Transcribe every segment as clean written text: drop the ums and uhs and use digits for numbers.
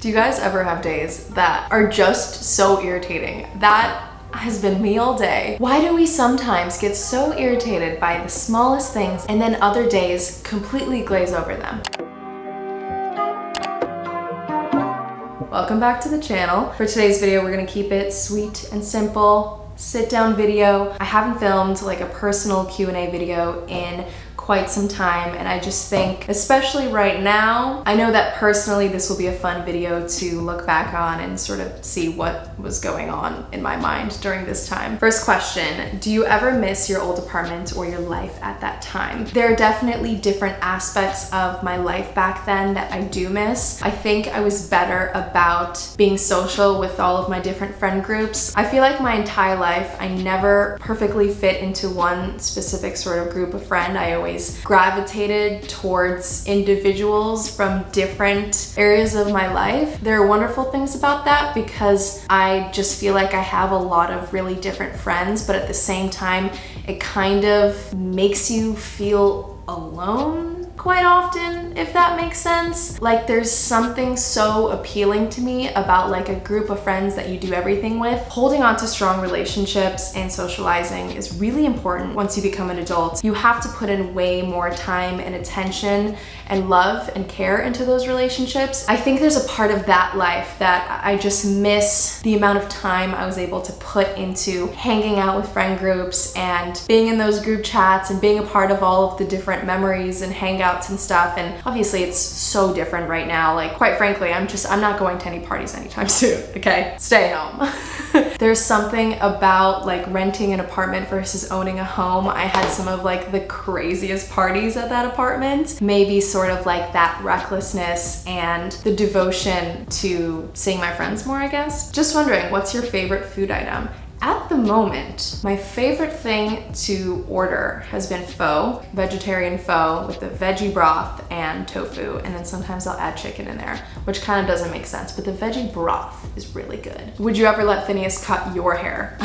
Do you guys ever have days that are just so irritating? That has been me all day. Why do we sometimes get so irritated by the smallest things and then other days completely glaze over them? Welcome back to the channel. For today's video, we're gonna keep it sweet and simple, sit down video. I haven't filmed like a personal Q&A video in quite some time, and I just think, especially right now, I know that personally this will be a fun video to look back on and sort of see what was going on in my mind during this time. First question, do you ever miss your old apartment or your life at that time? There are definitely different aspects of my life back then that I do miss. I think I was better about being social with all of my different friend groups. I feel like my entire life I never perfectly fit into one specific sort of group of friend. I always gravitated towards individuals from different areas of my life. There are wonderful things about that because I just feel like I have a lot of really different friends, but at the same time, it kind of makes you feel alone quite often, if that makes sense. Like there's something so appealing to me about like a group of friends that you do everything with. Holding on to strong relationships and socializing is really important once you become an adult. You have to put in way more time and attention and love and care into those relationships. I think there's a part of that life that I just miss the amount of time I was able to put into hanging out with friend groups and being in those group chats and being a part of all of the different memories and hangouts and stuff. And obviously it's so different right now. Like quite frankly, I'm not going to any parties anytime soon, okay? Stay home. There's something about like renting an apartment versus owning a home. I had some of like the craziest parties at that apartment. Maybe sort of like that recklessness and the devotion to seeing my friends more, I guess. Just wondering, what's your favorite food item? At the moment, my favorite thing to order has been pho, vegetarian pho with the veggie broth and tofu, and then sometimes I'll add chicken in there, which kind of doesn't make sense, but the veggie broth is really good. Would you ever let Phineas cut your hair?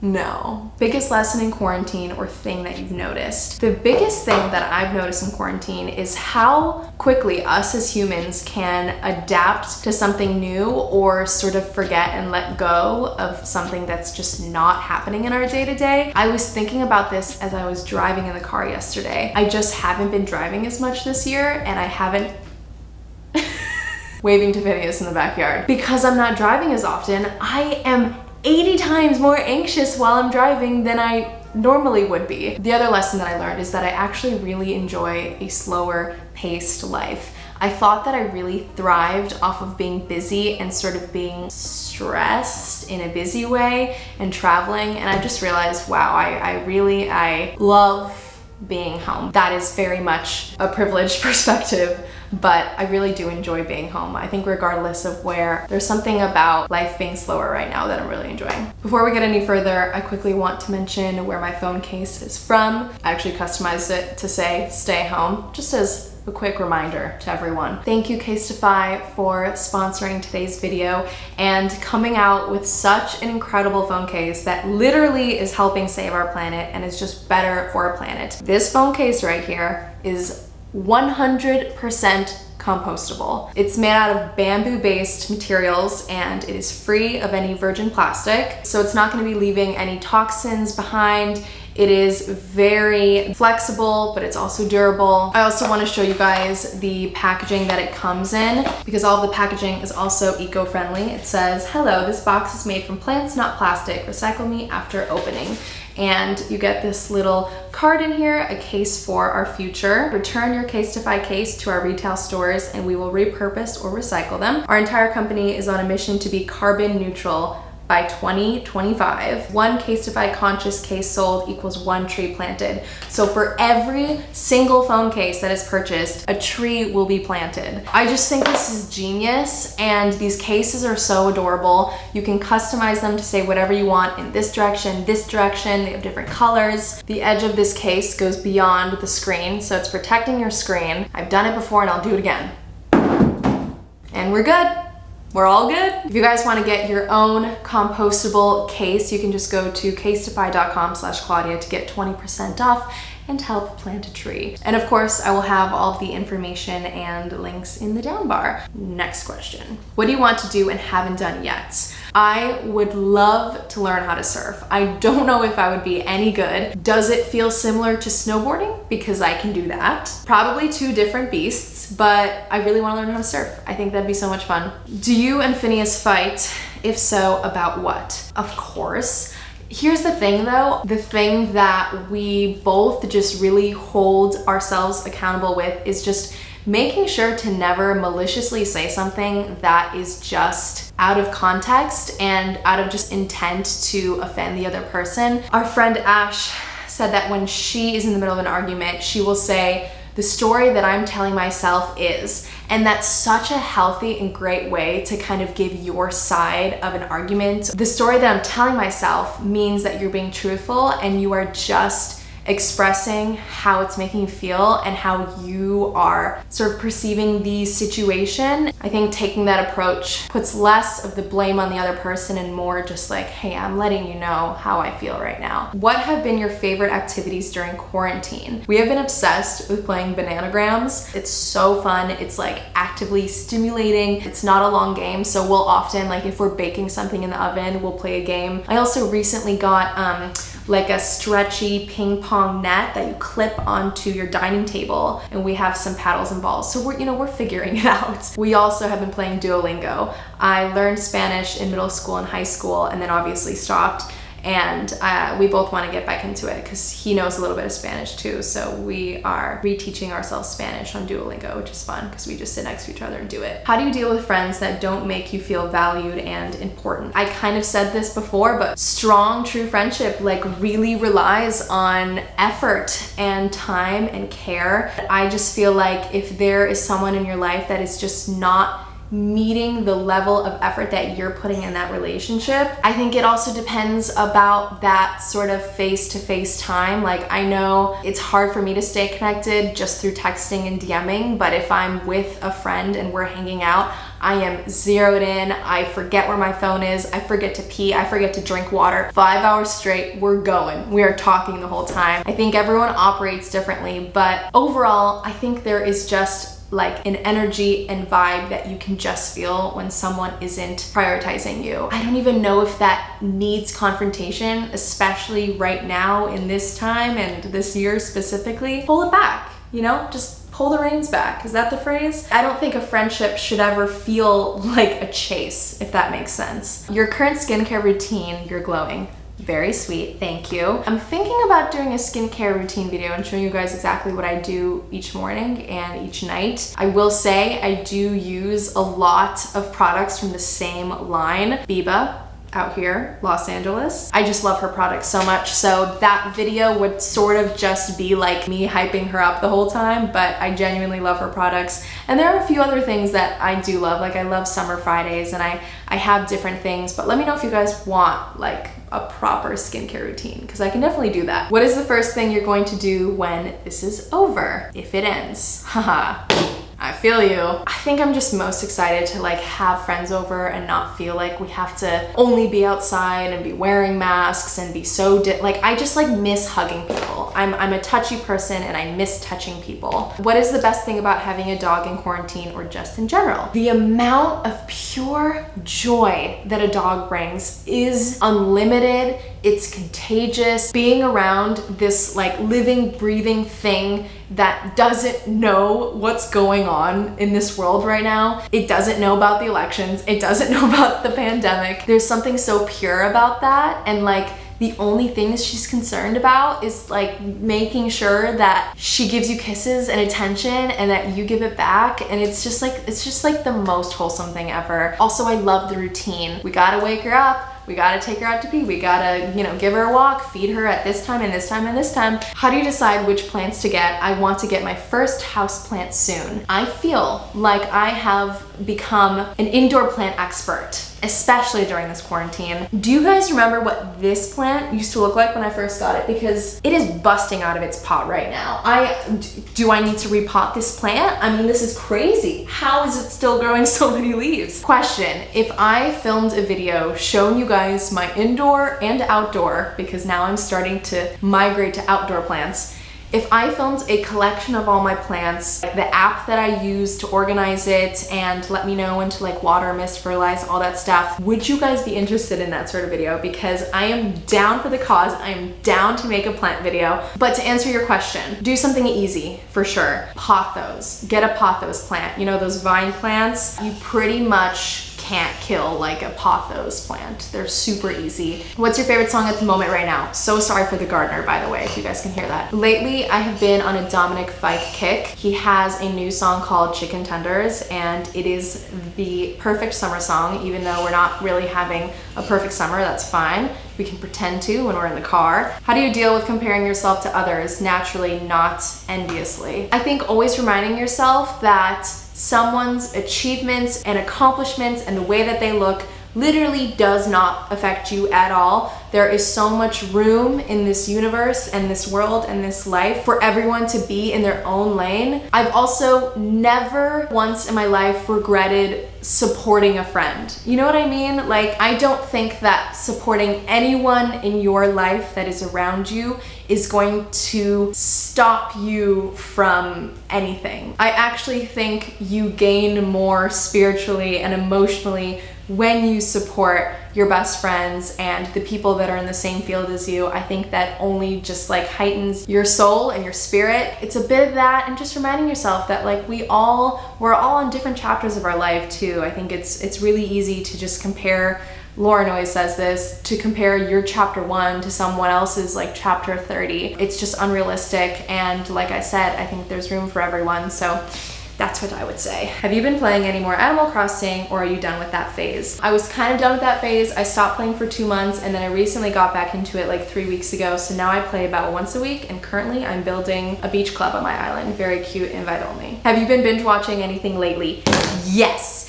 No. Biggest lesson in quarantine or thing that you've noticed? The biggest thing that I've noticed in quarantine is how quickly us as humans can adapt to something new or sort of forget and let go of something that's just not happening in our day-to-day. I was thinking about this as I was driving in the car yesterday. I just haven't been driving as much this year, and I haven't waving to Phineas in the backyard. Because I'm not driving as often, I am 80 times more anxious while I'm driving than I normally would be. The other lesson that I learned is that I actually really enjoy a slower paced life. I thought that I really thrived off of being busy and sort of being stressed in a busy way and traveling, and I just realized, wow, I love being home. That is very much a privileged perspective, but I really do enjoy being home. I think regardless of where, there's something about life being slower right now that I'm really enjoying. Before we get any further, I quickly want to mention where my phone case is from. I actually customized it to say stay home, just as a quick reminder to everyone. Thank you Casetify for sponsoring today's video and coming out with such an incredible phone case that literally is helping save our planet and is just better for our planet. This phone case right here is 100% compostable. It's made out of bamboo-based materials and it is free of any virgin plastic, so it's not going to be leaving any toxins behind. It is very flexible, but it's also durable. I also want to show you guys the packaging that it comes in because all of the packaging is also eco-friendly. It says, "Hello, this box is made from plants, not plastic. Recycle me after opening." And you get this little card in here, a case for our future. Return your Casetify case to our retail stores and we will repurpose or recycle them. Our entire company is on a mission to be carbon neutral by 2025. One Casetify conscious case sold equals one tree planted. So for every single phone case that is purchased, a tree will be planted. I just think this is genius, and these cases are so adorable. You can customize them to say whatever you want in this direction, they have different colors. The edge of this case goes beyond the screen, so it's protecting your screen. I've done it before and I'll do it again. And we're good. We're all good. If you guys want to get your own compostable case, you can just go to casetify.com/Claudia to get 20% off and help plant a tree. And of course, I will have all of the information and links in the down bar. Next question. What do you want to do and haven't done yet? I would love to learn how to surf. I don't know if I would be any good. Does it feel similar to snowboarding? Because I can do that. Probably two different beasts, but I really want to learn how to surf. I think that'd be so much fun. Do you and Phineas fight? If so, about what? Of course. Here's the thing though, the thing that we both just really hold ourselves accountable with is just making sure to never maliciously say something that is just out of context and out of just intent to offend the other person. Our friend Ash said that when she is in the middle of an argument, she will say, "The story that I'm telling myself is," and that's such a healthy and great way to kind of give your side of an argument. The story that I'm telling myself means that you're being truthful and you are just expressing how it's making you feel and how you are sort of perceiving the situation. I think taking that approach puts less of the blame on the other person and more just like, hey, I'm letting you know how I feel right now. What have been your favorite activities during quarantine? We have been obsessed with playing bananagrams. It's so fun. It's like actively stimulating. It's not a long game, so we'll often, like if we're baking something in the oven, we'll play a game. I also recently got like a stretchy ping pong net that you clip onto your dining table, and we have some paddles and balls. So we're figuring it out. We also have been playing Duolingo. I learned Spanish in middle school and high school and then obviously stopped. And we both want to get back into it because he knows a little bit of Spanish too. So we are reteaching ourselves Spanish on Duolingo, which is fun because we just sit next to each other and do it. How do you deal with friends that don't make you feel valued and important? I kind of said this before, but strong, true friendship like really relies on effort and time and care. I just feel like if there is someone in your life that is just not meeting the level of effort that you're putting in that relationship, I think it also depends about that sort of face-to-face time. Like I know it's hard for me to stay connected just through texting and DMing, but if I'm with a friend and we're hanging out, I am zeroed in. I forget where my phone is. I forget to pee. I forget to drink water. 5 hours straight, we're going. We are talking the whole time. I think everyone operates differently, but overall, I think there is just like an energy and vibe that you can just feel when someone isn't prioritizing you. I don't even know if that needs confrontation, especially right now in this time and this year specifically. Pull it back, just pull the reins back. Is that the phrase? I don't think a friendship should ever feel like a chase, if that makes sense. Your current skincare routine, you're glowing. Very sweet, thank you. I'm thinking about doing a skincare routine video and showing you guys exactly what I do each morning and each night. I will say I do use a lot of products from the same line. Biba, out here, Los Angeles. I just love her products so much. So that video would sort of just be like me hyping her up the whole time, but I genuinely love her products. And there are a few other things that I do love. Like I love Summer Fridays and I have different things, but let me know if you guys want like a proper skincare routine because I can definitely do that. What is the first thing you're going to do when this is over? If it ends. Haha. I feel you. I think I'm just most excited to like have friends over and not feel like we have to only be outside and be wearing masks and be so like I just like miss hugging people. I'm a touchy person and I miss touching people. What is the best thing about having a dog in quarantine or just in general? The amount of pure joy that a dog brings is unlimited. It's contagious. Being around this like living, breathing thing that doesn't know what's going on in this world right now. It doesn't know about the elections. It doesn't know about the pandemic. There's something so pure about that. And like the only things she's concerned about is like making sure that she gives you kisses and attention and that you give it back. And it's just like the most wholesome thing ever. Also, I love the routine. We gotta wake her up. We gotta take her out to pee. We gotta, give her a walk, feed her at this time and this time and this time. How do you decide which plants to get? I want to get my first house plant soon. I feel like I have become an indoor plant expert, especially during this quarantine. Do you guys remember what this plant used to look like when I first got it? Because it is busting out of its pot right now. Do I need to repot this plant? I mean, this is crazy. How is it still growing so many leaves? Question, if I filmed a video showing you guys my indoor and outdoor, because now I'm starting to migrate to outdoor plants, If I filmed a collection of all my plants, like the app that I use to organize it and let me know when to like water, mist, fertilize, all that stuff, would you guys be interested in that sort of video? Because I am down for the cause. I am down to make a plant video. But to answer your question, do something easy for sure. Pothos. Get a pothos plant. You know, those vine plants, you pretty much can't kill like a pothos plant. They're super easy. What's your favorite song at the moment right now? So sorry for the gardener, by the way, if you guys can hear that. Lately, I have been on a Dominic Fike kick. He has a new song called Chicken Tenders, and it is the perfect summer song, even though we're not really having a perfect summer. That's fine. We can pretend to when we're in the car. How do you deal with comparing yourself to others? Naturally, not enviously. I think always reminding yourself that someone's achievements and accomplishments and the way that they look literally does not affect you at all. There is so much room in this universe and this world and this life for everyone to be in their own lane. I've also never once in my life regretted supporting a friend. You know what I mean? Like, I don't think that supporting anyone in your life that is around you is going to stop you from anything. I actually think you gain more spiritually and emotionally when you support your best friends and the people that are in the same field as you. I think that only just like heightens your soul and your spirit. It's a bit of that, and just reminding yourself that like we're all on different chapters of our life too. I think it's really easy to just compare. Lauren always says this, to compare your chapter 1 to someone else's like chapter 30. It's just unrealistic, and like I said, I think there's room for everyone. So that's what I would say. Have you been playing any more Animal Crossing, or are you done with that phase? I was kind of done with that phase. I stopped playing for 2 months, and then I recently got back into it like 3 weeks ago. So now I play about once a week, and currently I'm building a beach club on my island. Very cute, invite only. Have you been binge watching anything lately? Yes.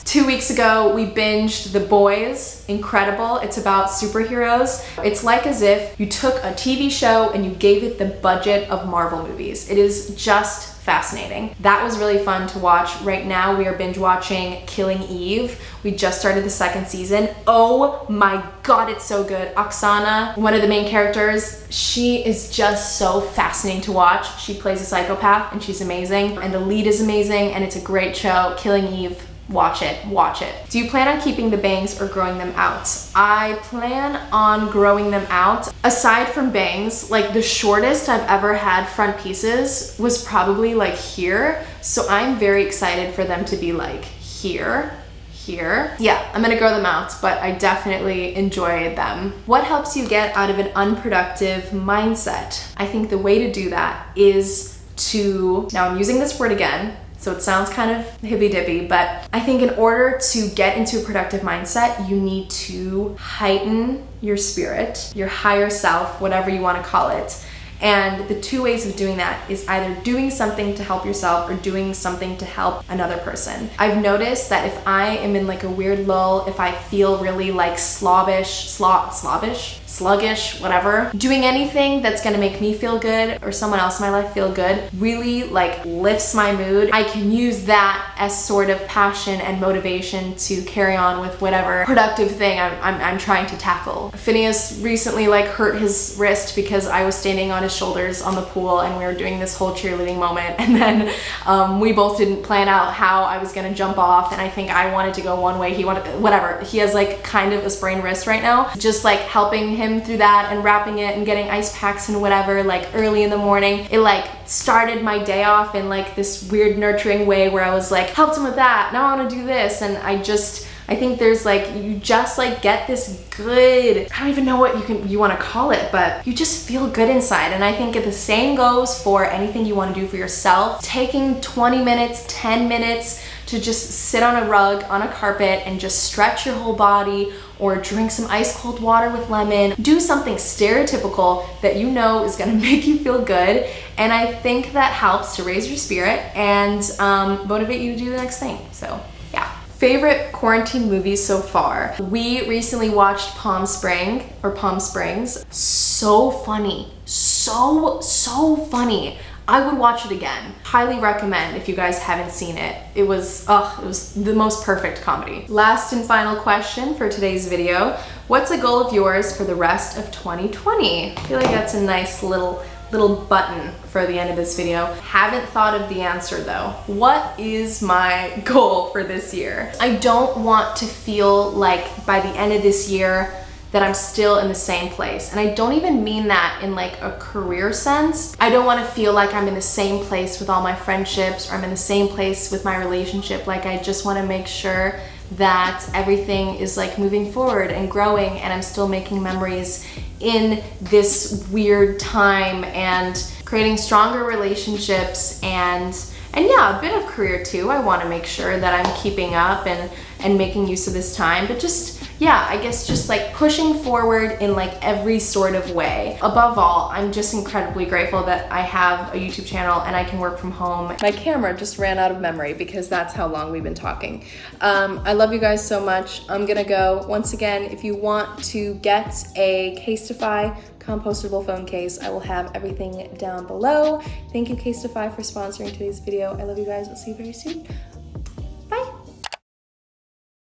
2 weeks ago, we binged The Boys. Incredible. It's about superheroes. It's like as if you took a TV show and you gave it the budget of Marvel movies. It is just fascinating. That was really fun to watch. Right now we are binge watching Killing Eve. We just started the 2nd season. Oh my god, it's so good. Oksana, one of the main characters, she is just so fascinating to watch. She plays a psychopath and she's amazing, and the lead is amazing, and it's a great show. Killing Eve. Watch it. Do you plan on keeping the bangs or growing them out? I plan on growing them out. Aside from bangs, like the shortest I've ever had front pieces was probably like here. So I'm very excited for them to be like here. Yeah, I'm gonna grow them out, but I definitely enjoy them. What helps you get out of an unproductive mindset? I think the way to do that is to, now I'm using this word again, so it sounds kind of hippy-dippy, but I think in order to get into a productive mindset, you need to heighten your spirit, your higher self, whatever you want to call it. And the 2 ways of doing that is either doing something to help yourself or doing something to help another person. I've noticed that if I am in like a weird lull, if I feel really like sluggish, whatever, doing anything that's gonna make me feel good or someone else in my life feel good really like lifts my mood. I can use that as sort of passion and motivation to carry on with whatever productive thing I'm trying to tackle. Phineas recently like hurt his wrist because I was standing on his shoulders on the pool and we were doing this whole cheerleading moment, and then we both didn't plan out how I was gonna jump off, and I think I wanted to go one way, he wanted, whatever. He has like kind of a sprained wrist right now. Just like helping him through that and wrapping it and getting ice packs and whatever like early in the morning, it like started my day off in like this weird nurturing way where I was like, helped him with that, now I want to do this. And I think there's like, you just like get this good, I don't even know what you want to call it, but you just feel good inside. And I think the same goes for anything you want to do for yourself. Taking 20 minutes, 10 minutes to just sit on a rug, on a carpet, and just stretch your whole body, or drink some ice cold water with lemon. Do something stereotypical that you know is gonna make you feel good. And I think that helps to raise your spirit and motivate you to do the next thing. So yeah. Favorite quarantine movies so far? We recently watched Palm Springs. So funny, so funny. I would watch it again. Highly recommend if you guys haven't seen it. It was the most perfect comedy. Last and final question for today's video. What's a goal of yours for the rest of 2020? I feel like that's a nice little little button for the end of this video. Haven't thought of the answer though. What is my goal for this year? I don't want to feel like by the end of this year that I'm still in the same place. And I don't even mean that in like a career sense. I don't want to feel like I'm in the same place with all my friendships, or I'm in the same place with my relationship. Like, I just want to make sure that everything is like moving forward and growing, and I'm still making memories in this weird time and creating stronger relationships, and yeah, a bit of career too. I want to make sure that I'm keeping up and making use of this time, but just, yeah, I guess just like pushing forward in like every sort of way. Above all, I'm just incredibly grateful that I have a YouTube channel and I can work from home. My camera just ran out of memory because that's how long we've been talking. I love you guys so much. I'm gonna go. Once again, if you want to get a Casetify compostable phone case, I will have everything down below. Thank you, Casetify, for sponsoring today's video. I love you guys. I'll see you very soon.